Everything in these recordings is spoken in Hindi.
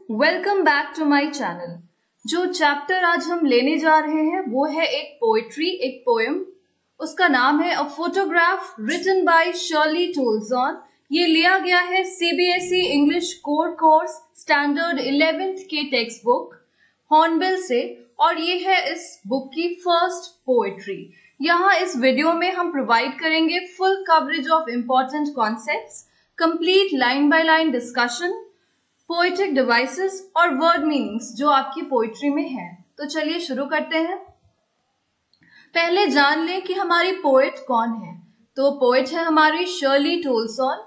Welcome back to my channel. जो चैप्टर आज हम लेने जा रहे हैं वो है एक पोएट्री, एक पोएम। उसका नाम है a photograph written by Shirley Toulson. ये लिया गया है CBSE English core course standard 11th के टेक्स्ट बुक हॉर्नबिल से, और ये है इस बुक की फर्स्ट पोएट्री। यहाँ इस वीडियो में हम प्रोवाइड करेंगे full coverage of important concepts, complete line by line discussion, poetic devices और वर्ड मीनिंग्स जो आपकी पोइट्री में है। तो चलिए शुरू करते हैं। पहले जान लें कि हमारी पोएट कौन है। तो पोएट है हमारी शर्ली टोल्सॉन।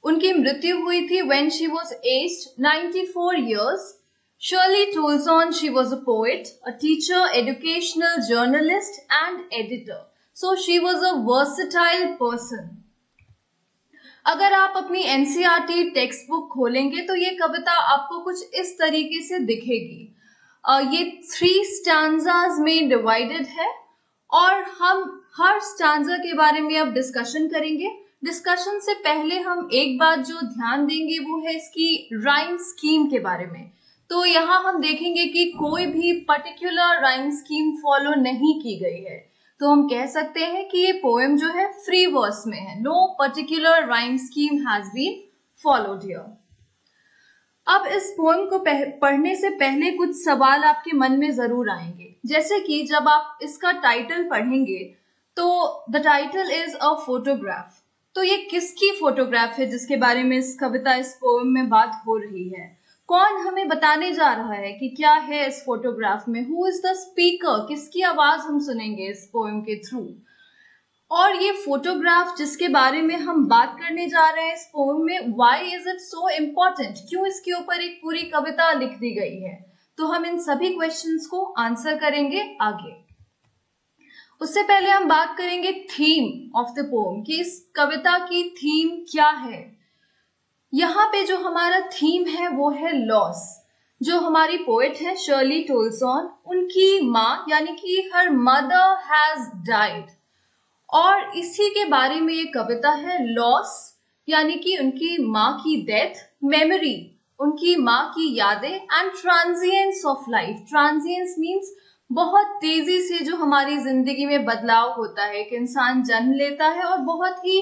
उनकी मृत्यु हुई थी when she was aged 94 years. Shirley Toulson, she was a poet, a teacher, educational journalist and editor. So she was a versatile person. अगर आप अपनी एनसीईआरटी टेक्स्ट बुक खोलेंगे तो ये कविता आपको कुछ इस तरीके से दिखेगी। ये 3 स्टैंजाज में डिवाइडेड है और हम हर स्टैंजा के बारे में अब डिस्कशन करेंगे। डिस्कशन से पहले हम एक बात जो ध्यान देंगे वो है इसकी राइम स्कीम के बारे में। तो यहाँ हम देखेंगे कि कोई भी पर्टिकुलर राइम स्कीम फॉलो नहीं की गई है। तो हम कह सकते हैं कि ये पोएम जो है फ्री वर्स में है। No particular rhyme scheme has been followed here. अब इस पोएम को पढ़ने से पहले कुछ सवाल आपके मन में जरूर आएंगे, जैसे कि जब आप इसका टाइटल पढ़ेंगे तो the title is a photograph. तो ये किसकी फोटोग्राफ है जिसके बारे में इस कविता, इस पोएम में बात हो रही है? कौन हमें बताने जा रहा है कि क्या है इस फोटोग्राफ में? Who is the speaker? किसकी आवाज हम सुनेंगे इस पोएम के थ्रू? और ये फोटोग्राफ जिसके बारे में हम बात करने जा रहे हैं इस पोएम में, why is it so important? क्यों इसके ऊपर एक पूरी कविता लिख दी गई है? तो हम इन सभी क्वेश्चंस को आंसर करेंगे आगे। उससे पहले हम बात करेंगे थीम ऑफ द पोएम, कि इस कविता की थीम क्या है। यहाँ पे जो हमारा थीम है वो है लॉस। जो हमारी पोएट है शर्ली टोल्सॉन, उनकी माँ यानी कि हर मदर हैज डाइड, और इसी के बारे में ये कविता है। लॉस यानी कि उनकी माँ की डेथ, मेमोरी उनकी माँ की यादें, एंड ट्रांजिएंस ऑफ लाइफ। ट्रांजिएंस मीन्स बहुत तेजी से जो हमारी जिंदगी में बदलाव होता है। एक इंसान जन्म लेता है और बहुत ही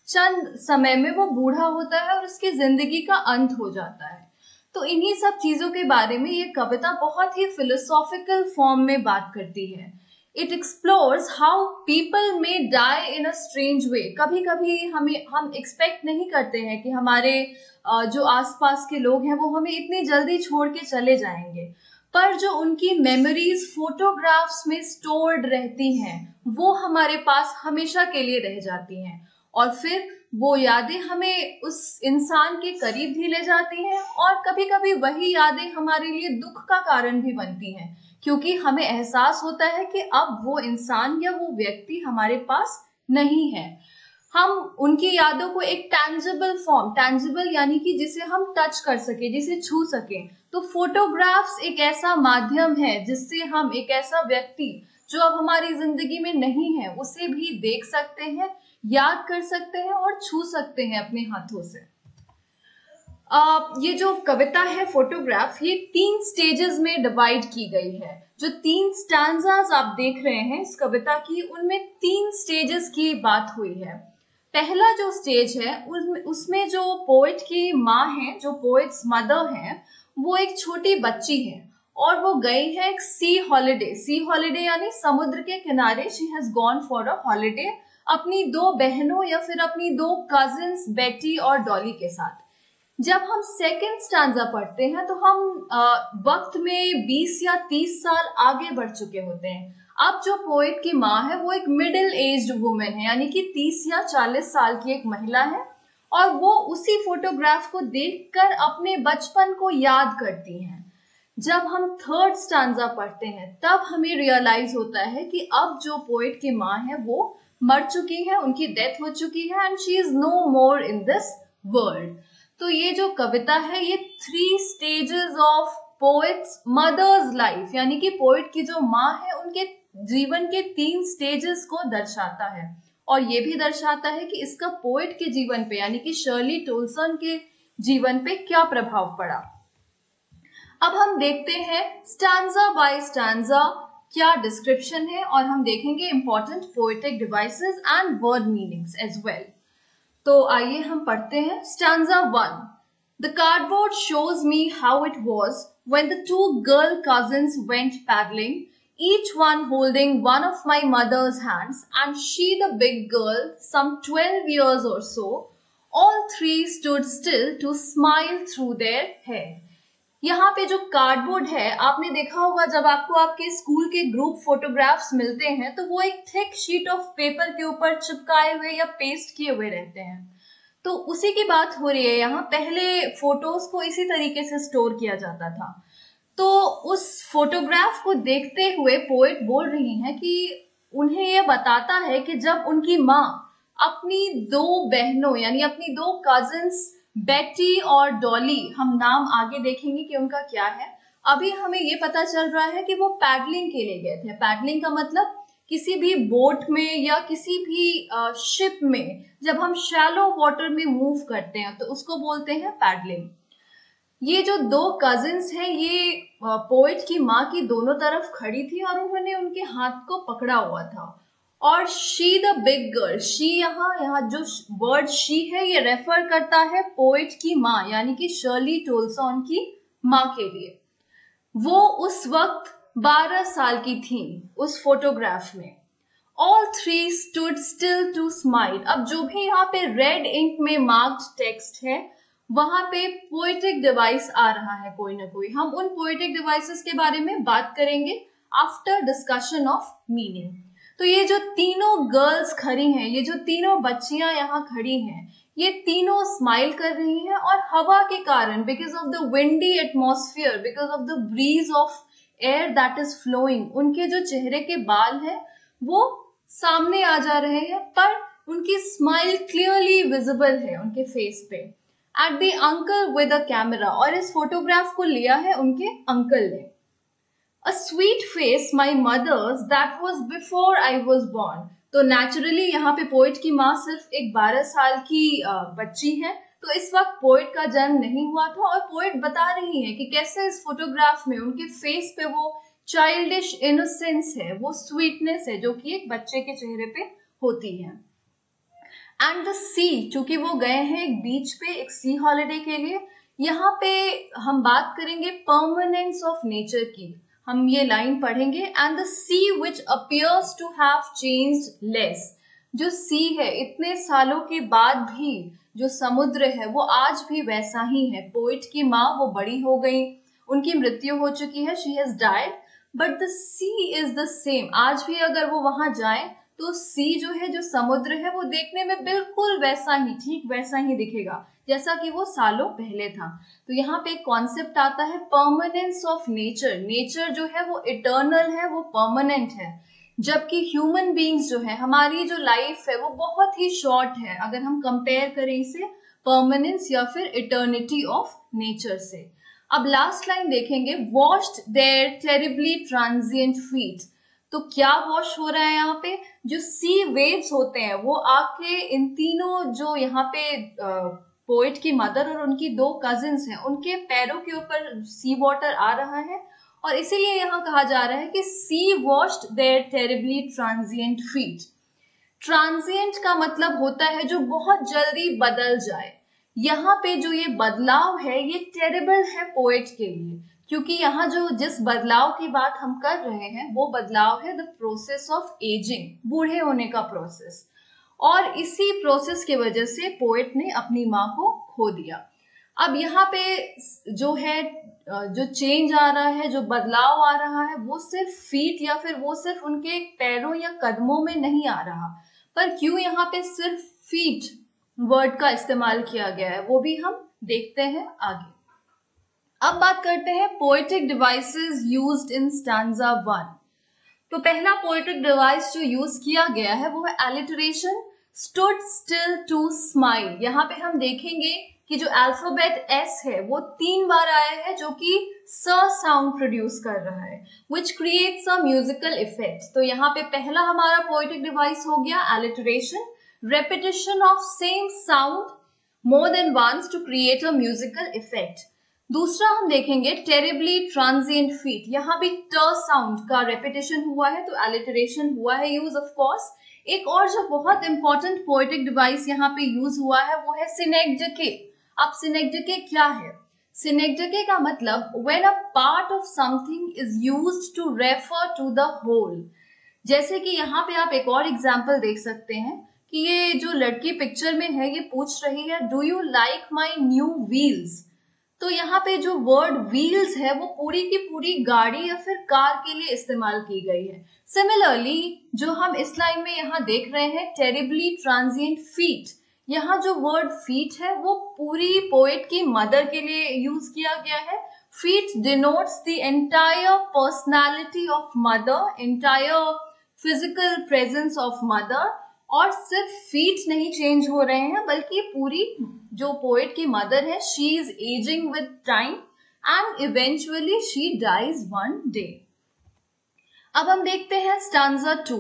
चंद समय में वो बूढ़ा होता है और उसकी जिंदगी का अंत हो जाता है। तो इन्हीं सब चीजों के बारे में ये कविता बहुत ही फिलोसॉफिकल फॉर्म में बात करती है। It explores how people may die in a strange way. कभी कभी हम एक्सपेक्ट नहीं करते हैं कि हमारे जो आसपास के लोग हैं वो हमें इतनी जल्दी छोड़ के चले जाएंगे, पर जो उनकी मेमोरीज फोटोग्राफ्स में स्टोर्ड रहती हैं वो हमारे पास हमेशा के लिए रह जाती हैं, और फिर वो यादें हमें उस इंसान के करीब भी ले जाती हैं, और कभी कभी वही यादें हमारे लिए दुख का कारण भी बनती हैं, क्योंकि हमें एहसास होता है कि अब वो इंसान या वो व्यक्ति हमारे पास नहीं है। हम उनकी यादों को एक टैंजिबल फॉर्म, टैंजिबल यानी कि जिसे हम टच कर सके, जिसे छू सके, तो फोटोग्राफ्स एक ऐसा माध्यम है जिससे हम एक ऐसा व्यक्ति जो अब हमारी जिंदगी में नहीं है उसे भी देख सकते हैं, याद कर सकते हैं और छू सकते हैं अपने हाथों से। ये जो कविता है फोटोग्राफ, ये 3 स्टेजेस में डिवाइड की गई है। जो 3 स्टैंजास आप देख रहे हैं इस कविता की, उनमें 3 स्टेजेस की बात हुई है। पहला जो स्टेज है उसमें जो पोएट की माँ है, जो पोएट्स मदर है, वो एक छोटी बच्ची है और वो गई है एक सी हॉलिडे। सी हॉलिडे यानी समुद्र के किनारे। She has gone for a holiday अपनी 2 बहनों या फिर अपनी 2 कजिन्स बेटी और डॉली के साथ। जब हम सेकेंड स्टैंजा पढ़ते हैं तो हम वक्त में 20 या 30 साल आगे बढ़ चुके होते हैं। अब जो पोएट की माँ है वो एक मिडिल एज्ड वुमेन है, यानी कि 30 या 40 साल की एक महिला है, और वो उसी फोटोग्राफ को देखकर अपने बचपन को याद करती हैं। जब हम थर्ड स्टैंजा पढ़ते हैं तब हमें रियलाइज होता है कि अब जो पोएट की माँ है वो मर चुकी है, उनकी डेथ हो चुकी है, and she is no more in this world. तो ये जो कविता है ये 3 stages of poet's mother's life, यानी कि पोएट की जो माँ है उनके जीवन के 3 स्टेजेस को दर्शाता है, और ये भी दर्शाता है कि इसका पोएट के जीवन पे यानी कि शर्ली टोल्सन के जीवन पे क्या प्रभाव पड़ा। अब हम देखते हैं स्टैंजा बाय स्टैंजा क्या डिस्क्रिप्शन है, और हम देखेंगे important poetic devices and word meanings as well. तो आइए हम पढ़ते हैं। Stanza 1। The cardboard shows me how it was when the two girl cousins went paddling, each one holding one of my mother's hands, and she, the big girl, some 12 years or so. All three stood still to smile through their hair. यहाँ पे जो कार्डबोर्ड है, आपने देखा होगा जब आपको आपके स्कूल के ग्रुप फोटोग्राफ्स मिलते हैं तो वो एक थिक शीट ऑफ पेपर के ऊपर चिपकाए हुए या पेस्ट किए हुए रहते हैं। तो उसी की बात हो रही है यहाँ। पहले फोटोज को इसी तरीके से स्टोर किया जाता था। तो उस फोटोग्राफ को देखते हुए पोएट बोल रही हैं कि उन्हें यह बताता है कि जब उनकी माँ अपनी दो बहनों यानी अपनी दो कजिन्स बेटी और डॉली, हम नाम आगे देखेंगे कि उनका क्या है, अभी हमें ये पता चल रहा है कि वो पैडलिंग के लिए गए थे। पैडलिंग का मतलब किसी भी बोट में या किसी भी शिप में जब हम शैलो वाटर में मूव करते हैं तो उसको बोलते हैं पैडलिंग। ये जो दो कजिन्स हैं ये पोएट की माँ की दोनों तरफ खड़ी थी और उन्होंने उनके हाथ को पकड़ा हुआ था। और she the big girl, she यहाँ जो वर्ड शी है ये रेफर करता है पोएट की माँ यानी कि शर्ली टोल्सन की माँ के लिए। वो उस वक्त 12 साल की थी उस फोटोग्राफ में। All three stood still to smile। अब जो भी यहाँ पे रेड इंक में मार्क्ड टेक्स्ट है वहां पे पोएटिक डिवाइस आ रहा है कोई ना कोई। हम उन पोएटिक डिवाइसेस के बारे में बात करेंगे आफ्टर डिस्कशन ऑफ मीनिंग। तो ये जो तीनों गर्ल्स खड़ी हैं, ये जो तीनों बच्चियां यहाँ खड़ी हैं, ये तीनों स्माइल कर रही हैं और हवा के कारण, because of the windy atmosphere, because of the breeze of air that is flowing, उनके जो चेहरे के बाल हैं वो सामने आ जा रहे हैं, पर उनकी स्माइल क्लियरली विजिबल है उनके फेस पे। At the uncle with a camera, और इस फोटोग्राफ को लिया है उनके अंकल ने। A sweet face, my mother's, that was before I was born। तो नेचुरली यहाँ पे पोएट की माँ सिर्फ एक 12 साल की बच्ची है, तो इस वक्त पोएट का जन्म नहीं हुआ था। और पोएट बता रही है कि कैसे इस फोटोग्राफ में उनके फेस पे वो चाइल्डिश इनोसेंस है, वो स्वीटनेस है जो कि एक बच्चे के चेहरे पे होती है। एंड द सी, चूंकि वो गए हैं एक बीच पे एक सी हॉलिडे के लिए, यहाँ पे हम बात करेंगे परमानेंस ऑफ नेचर की। हम ये लाइन पढ़ेंगे, and the sea which appears to have changed less. जो सी है इतने सालों के बाद भी जो समुद्र है वो आज भी वैसा ही है। पोएट की माँ वो बड़ी हो गई, उनकी मृत्यु हो चुकी है, she has died, but the sea is the same. आज भी अगर वो वहां जाए तो सी जो है, जो समुद्र है, वो देखने में बिल्कुल वैसा ही, ठीक वैसा ही दिखेगा जैसा कि वो सालों पहले था। तो यहाँ पे एक कॉन्सेप्ट आता है परमानेंस ऑफ नेचर। नेचर जो है वो इटर्नल है, वो परमानेंट है, जबकि ह्यूमन बीइंग्स जो है, हमारी जो लाइफ है वो बहुत ही शॉर्ट है अगर हम कंपेयर करें इसे परमानेंस या फिर इटर्निटी ऑफ नेचर से। अब लास्ट लाइन देखेंगे, washed their terribly transient feet. तो क्या वॉश हो रहा है यहाँ पे? जो सी वेव्स होते हैं वो आके इन तीनों जो यहाँ पे पोएट की मदर और उनकी दो कजिन्स हैं उनके पैरों के ऊपर सी वाटर आ रहा है, और इसीलिए यहाँ कहा जा रहा है कि sea washed their terribly transient feet. Transient का मतलब होता है जो बहुत जल्दी बदल जाए। यहाँ पे जो ये बदलाव है ये टेरिबल है पोएट के लिए, क्योंकि यहाँ जो जिस बदलाव की बात हम कर रहे हैं वो बदलाव है द प्रोसेस ऑफ एजिंग, बूढ़े होने का प्रोसेस। और इसी प्रोसेस की वजह से पोएट ने अपनी माँ को खो दिया। अब यहाँ पे जो है, जो चेंज आ रहा है, जो बदलाव आ रहा है, वो सिर्फ फीट या फिर वो सिर्फ उनके पैरों या कदमों में नहीं आ रहा, पर क्यों यहाँ पे सिर्फ फीट वर्ड का इस्तेमाल किया गया है वो भी हम देखते हैं आगे। अब बात करते हैं poetic devices used in stanza 1। तो पहला पोएटिक डिवाइस जो यूज किया गया है वो है alliteration, stood still to smile. यहाँ पे हम देखेंगे कि जो अल्फाबेट एस है वो 3 बार आया है जो कि स साउंड प्रोड्यूस कर रहा है, which creates a musical effect. तो यहाँ पे पहला हमारा पोएटिक डिवाइस हो गया alliteration, repetition of same sound more than once to create a musical effect। दूसरा हम देखेंगे टेरिबली ट्रांजिएंट फीट। यहाँ भी ट साउंड का रेपिटेशन हुआ है तो एलिटरेशन हुआ है यूज ऑफ कोर्स। एक और जो बहुत इंपॉर्टेंट पोएटिक डिवाइस यहाँ पे यूज हुआ है वो है सिनेक्डके। अब सिनेक्डके क्या है? सिनेक्डके का मतलब when a part of something is used to refer to the whole. जैसे कि यहाँ पे आप एक और एग्जाम्पल देख सकते हैं कि ये जो लड़की पिक्चर में है ये पूछ रही है do you like my new wheels. तो यहाँ पे जो वर्ड व्हील्स है वो पूरी की पूरी गाड़ी या फिर कार के लिए इस्तेमाल की गई है। सिमिलरली जो हम इस लाइन में यहाँ देख रहे हैं टेरिबली ट्रांजिएंट फीट, यहाँ जो वर्ड फीट है वो पूरी पोएट की मदर के लिए यूज किया गया है। Feet denotes the entire personality of mother, entire physical presence of mother. और सिर्फ फीट नहीं चेंज हो रहे हैं बल्कि पूरी जो पोएट की मदर है she is aging with time and eventually she dies one day. अब हम देखते हैं स्टांजा 2।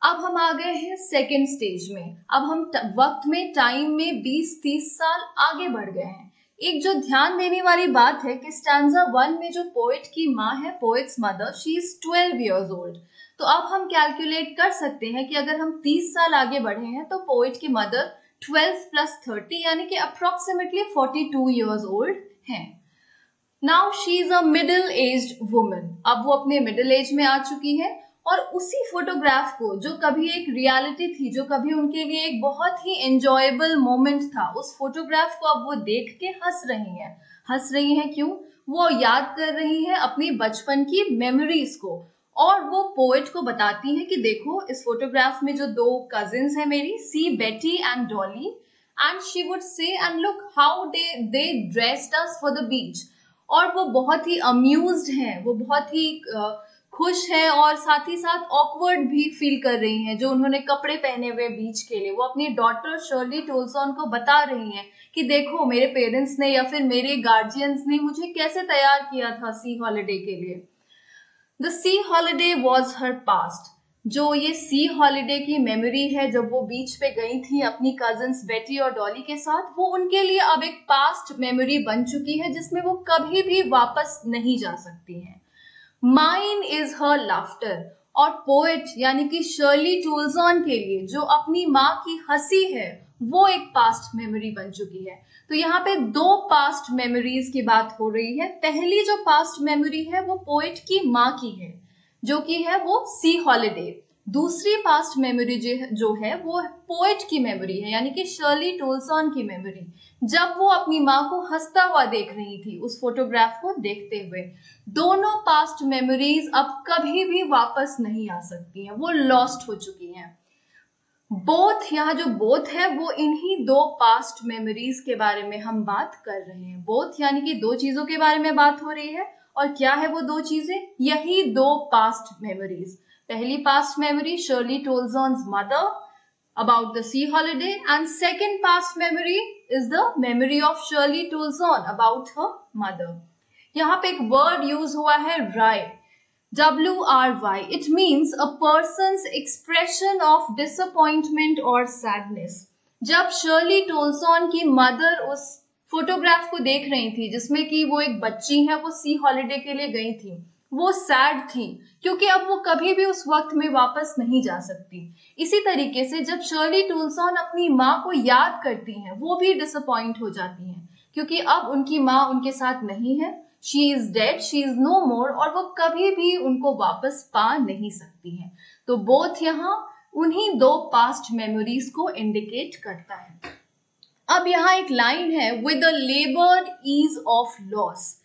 अब हम आ गए हैं सेकेंड स्टेज में। अब हम वक्त में, टाइम में 20-30 साल आगे बढ़ गए हैं। एक जो ध्यान देने वाली बात है कि स्टांजा 1 में जो पोएट की माँ है, poets mother, she is 12 years old। तो अब हम कैलकुलेट कर सकते हैं कि अगर हम 30 साल आगे बढ़े हैं तो पोएट की मदर 12 + 30 यानी कि अप्रोक्सीमेटली 42 years old हैं। Now she is a middle aged woman. अब वो अपने मिडिल एज में आ चुकी है और उसी फोटोग्राफ को जो कभी एक रियलिटी थी, जो कभी उनके लिए एक बहुत ही एंजॉयबल मोमेंट था, उस फोटोग्राफ को अब वो देख के हंस रही हैं। हंस रही हैं क्यों? वो याद कर रही हैं अपनी बचपन की मेमोरीज को। और वो पोएट को बताती है कि देखो इस फोटोग्राफ में जो 2 कजिन्स है मेरी, सी बेटी and Dolly, and she would say and look how they dressed us for the beach. और वो बहुत ही अम्यूज्ड हैं, वो बहुत ही खुश है और साथ ही साथ ऑकवर्ड भी फील कर रही हैं जो उन्होंने कपड़े पहने हुए बीच के लिए। वो अपनी डॉटर शर्ली टोल्सन को बता रही हैं कि देखो मेरे पेरेंट्स ने या फिर मेरे गार्जियंस ने मुझे कैसे तैयार किया था सी हॉलिडे के लिए। The sea holiday was her past. जो ये सी हॉलिडे की मेमोरी है जब वो बीच पे गई थी अपनी कजिन्स बेटी और डॉली के साथ, वो उनके लिए अब एक पास्ट मेमोरी बन चुकी है जिसमें वो कभी भी वापस नहीं जा सकती हैं। Mine is her laughter. और पोएट यानी कि शर्ली टोल्सन के लिए जो अपनी माँ की हंसी है वो एक पास्ट मेमोरी बन चुकी है। तो यहाँ पे 2 पास्ट मेमोरीज की बात हो रही है। पहली जो पास्ट मेमोरी है वो पोएट की माँ की है जो कि है वो सी हॉलिडे। दूसरी पास्ट मेमोरी जो है वो पोएट की मेमोरी है यानी कि शर्ली टोल्सन की मेमोरी, जब वो अपनी माँ को हंसता हुआ देख रही थी उस फोटोग्राफ को देखते हुए। दोनों पास्ट मेमोरीज अब कभी भी वापस नहीं आ सकती हैं, वो लॉस्ट हो चुकी हैं। बोथ, यहाँ जो बोथ है वो इन्हीं 2 पास्ट मेमोरीज के बारे में हम बात कर रहे हैं। बोथ यानी कि 2 चीजों के बारे में बात हो रही है। और क्या है वो 2 चीजें? यही 2 पास्ट मेमोरीज। पहली past memory Shirley Toulson's mother about the sea holiday, and second past memory is the memory of Shirley Toulson about her mother. यहाँ पे एक वर्ड यूज हुआ है राय, WRY. It means a person's expression of disappointment or sadness. जब शर्ली टोल्सन की मदर उस फोटोग्राफ को देख रही थी जिसमें कि वो एक बच्ची है, वो सी हॉलिडे के लिए गई थी, वो सैड थी क्योंकि अब वो कभी भी उस वक्त में वापस नहीं जा सकती। इसी तरीके से जब शर्ली टोल्सन अपनी माँ को याद करती हैं वो भी डिसअपॉइंट हो जाती हैं क्योंकि अब उनकी माँ उनके साथ नहीं है, she is dead, she is no more, और वो कभी भी उनको वापस पा नहीं सकती हैं। तो बोथ यहाँ उन्हीं 2 पास्ट मेमोरीज को इंडिकेट करता है। अब यहाँ एक लाइन है with a laboured ease of loss.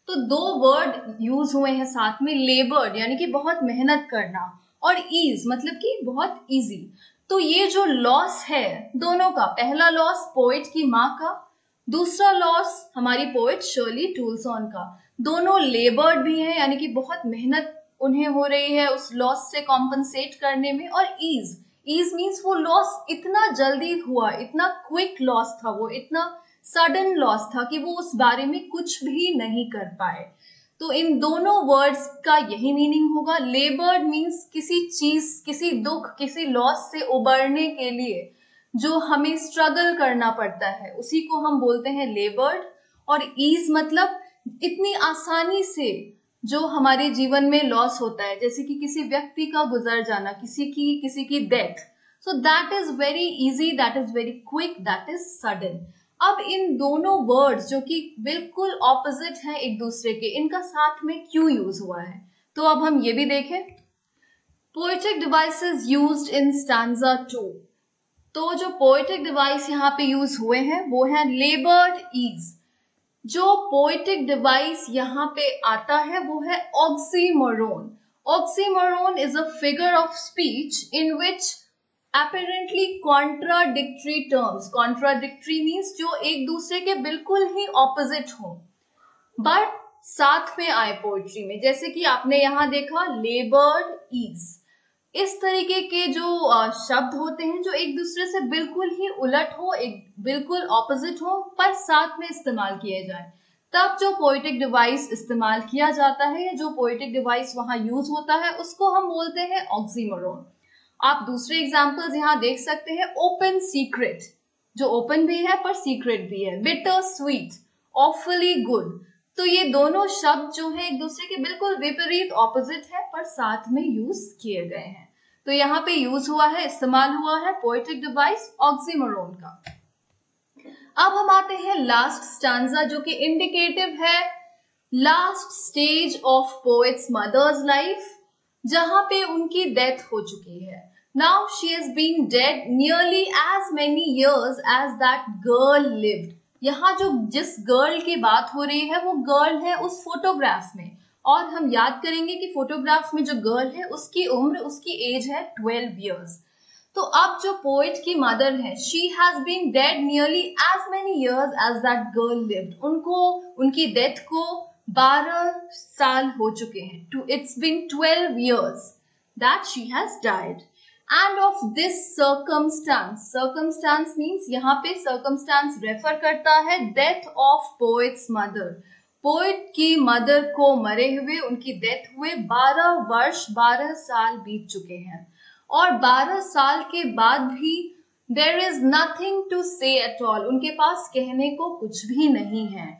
तो 2 वर्ड यूज हुए हैं साथ में, लेबर्ड यानी कि बहुत मेहनत करना और ईज मतलब कि बहुत इजी। तो ये जो लॉस है दोनों का, पहला लॉस पोएट की माँ का, दूसरा लॉस हमारी पोएट शर्ली टोल्सन का, दोनों लेबर्ड भी हैं यानी कि बहुत मेहनत उन्हें हो रही है उस लॉस से कॉम्पनसेट करने में। और ईज, ईज मीन्स वो लॉस इतना जल्दी हुआ, इतना क्विक लॉस था, वो इतना सडन लॉस था कि वो उस बारे में कुछ भी नहीं कर पाए। तो इन दोनों वर्ड्स का यही मीनिंग होगा। लेबर्ड मीन्स किसी चीज, किसी दुख, किसी लॉस से उबरने के लिए जो हमें स्ट्रगल करना पड़ता है उसी को हम बोलते हैं लेबर्ड। और ईज मतलब इतनी आसानी से जो हमारे जीवन में लॉस होता है, जैसे कि किसी व्यक्ति का गुजर जाना, किसी की death, so that is very easy, that is very quick, that is sudden. अब इन दोनों वर्ड्स जो कि बिल्कुल ऑपोजिट हैं एक दूसरे के, इनका साथ में क्यों यूज हुआ है, तो अब हम ये भी देखें। Poetic devices used in stanza 2, तो जो पोएटिक डिवाइस यहाँ पे यूज हुए हैं वो है लेबर्ड ईज। जो पोएटिक डिवाइस यहाँ पे आता है वो है oxymoron. Oxymoron is a figure of speech in which apparently contradictory terms, contradictory means जो एक दूसरे के बिल्कुल ही ऑपोजिट हो बट साथ में आए पोएट्री में, जैसे कि आपने यहाँ देखा लेबर्ड ईज। इस तरीके के जो शब्द होते हैं जो एक दूसरे से बिल्कुल ही उलट हो, एक बिल्कुल ऑपोजिट हो, पर साथ में इस्तेमाल किए जाए, तब जो पोएटिक डिवाइस इस्तेमाल किया जाता है या जो पोएटिक डिवाइस वहां यूज होता है उसको हम बोलते हैं ऑक्सीमोरोन। आप दूसरे एग्जाम्पल्स यहाँ देख सकते हैं। ओपन सीक्रेट, जो ओपन भी है पर सीक्रेट भी है। बिटर स्वीट, ऑफुली गुड, तो ये दोनों शब्द जो हैं एक दूसरे के बिल्कुल विपरीत ऑपोजिट है पर साथ में यूज किए गए हैं। तो यहाँ पे यूज हुआ है, इस्तेमाल हुआ है पोएटिक डिवाइस ऑक्सीमोरोन का। अब हम आते हैं लास्ट स्टैंजा जो कि इंडिकेटिव है last stage of poet's mother's life, जहां पे उनकी डेथ हो चुकी है। Now she has been dead nearly as many years as that girl lived. यहाँ जो जिस गर्ल की बात हो रही है वो गर्ल है उस फोटोग्राफ में, और हम याद करेंगे कि फोटोग्राफ में जो गर्ल है उसकी उम्र, उसकी एज है 12 इयर्स। तो अब जो पोएट की मदर है, she has been dead nearly as many years as that girl lived, उनको उनकी डेथ को 12 साल हो चुके हैं। It's been 12 years that she has died. And of this circumstance, circumstance means यहाँ पे circumstance रेफर करता है death of poets mother. Poet की मदर को मरे हुए, उनकी डेथ हुए 12 वर्ष, 12 साल बीत चुके हैं, और 12 साल के बाद भी there is nothing to say at all, उनके पास कहने को कुछ भी नहीं है।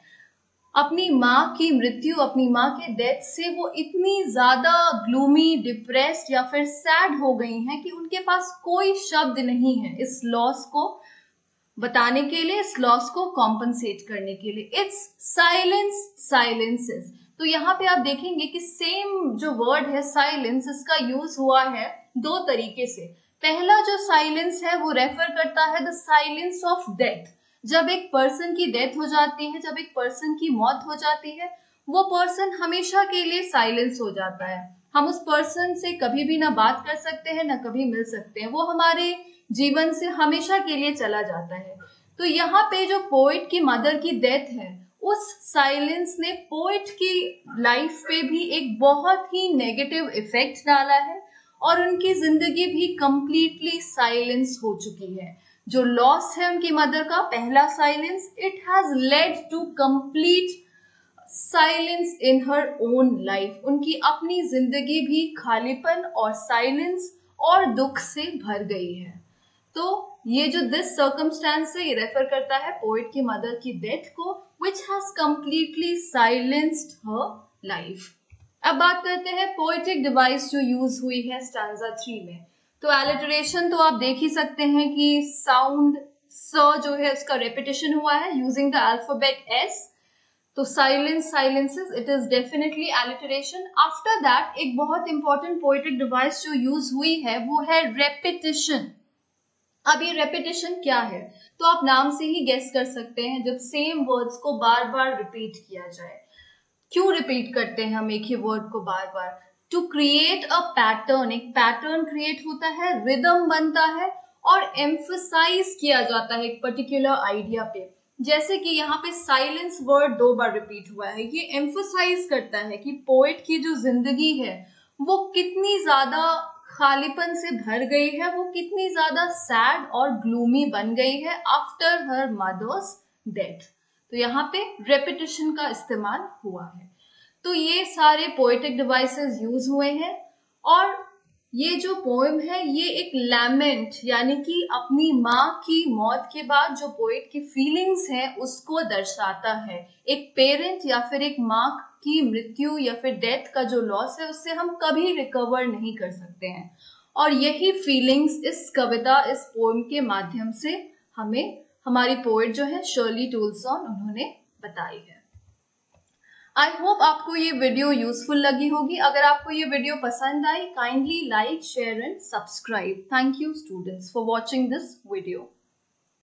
अपनी माँ की मृत्यु, अपनी माँ के डेथ से वो इतनी ज्यादा ग्लूमी, डिप्रेस्ड या फिर सैड हो गई हैं कि उनके पास कोई शब्द नहीं है इस लॉस को बताने के लिए, इस लॉस को कॉम्पनसेट करने के लिए। It's silence, silences. तो यहाँ पे आप देखेंगे कि सेम जो वर्ड है साइलेंस, इसका यूज हुआ है दो तरीके से। पहला जो साइलेंस है वो रेफर करता है द साइलेंस ऑफ डेथ। जब एक पर्सन की डेथ हो जाती है, जब एक पर्सन की मौत हो जाती है, वो पर्सन हमेशा के लिए साइलेंस हो जाता है। हम उस पर्सन से कभी भी ना बात कर सकते हैं, ना कभी मिल सकते हैं, वो हमारे जीवन से हमेशा के लिए चला जाता है। तो यहाँ पे जो पोएट की मदर की डेथ है, उस साइलेंस ने पोएट की लाइफ पे भी एक बहुत ही नेगेटिव इफेक्ट डाला है, और उनकी जिंदगी भी कंप्लीटली साइलेंस हो चुकी है। जो लॉस है उनकी मदर का, पहला silence, it has led to complete silence in her own life. उनकी अपनी जिंदगी भी खालीपन और साइलेंस और दुख से भर गई है। तो ये जो दिस सर्कमस्टेंस है, ये रेफर करता है पोएट की मदर की डेथ को, which has completely silenced her life. अब बात करते हैं पोएटिक डिवाइस जो यूज हुई है स्टैंजा 3 में। तो एलिटरेशन तो आप देख ही सकते हैं कि साउंड स जो है उसका रेपिटेशन हुआ है यूजिंग द अल्फाबेट एस। तो silence, silences, it is definitely alliteration. After that एक बहुत इंपॉर्टेंट पोएटिक डिवाइस जो यूज हुई है वो है रेपिटेशन। अब ये रेपिटेशन क्या है, तो आप नाम से ही गेस कर सकते हैं, जब सेम वर्ड्स को बार बार रिपीट किया जाए। क्यों रिपीट करते हैं हम एक ही वर्ड को बार बार? टू क्रिएट अ पैटर्न, एक पैटर्न क्रिएट होता है, रिदम बनता है, और एम्फसाइज किया जाता है एक पर्टिकुलर आइडिया पे। जैसे कि यहाँ पे साइलेंस वर्ड 2 बार रिपीट हुआ है, ये एम्फसाइज करता है कि पोएट की जो जिंदगी है वो कितनी ज्यादा खालीपन से भर गई है, वो कितनी ज्यादा सैड और ग्लूमी बन गई है आफ्टर हर मदर्स डेथ। तो यहाँ पे रेपिटेशन का इस्तेमाल हुआ है। तो ये सारे पोएटिक डिवाइसेस यूज हुए हैं, और ये जो पोएम है ये एक लैमेंट यानी कि अपनी माँ की मौत के बाद जो पोएट की फीलिंग्स हैं उसको दर्शाता है। एक पेरेंट या फिर एक माँ की मृत्यु या फिर डेथ का जो लॉस है उससे हम कभी रिकवर नहीं कर सकते हैं, और यही फीलिंग्स इस कविता, इस पोएम के माध्यम से हमें हमारी पोएट जो है शर्ली टोल्सन उन्होंने बताई है। आई होप आपको ये वीडियो यूजफुल लगी होगी। अगर आपको ये वीडियो पसंद आई, kindly like, share and subscribe. Thank you students for watching this video.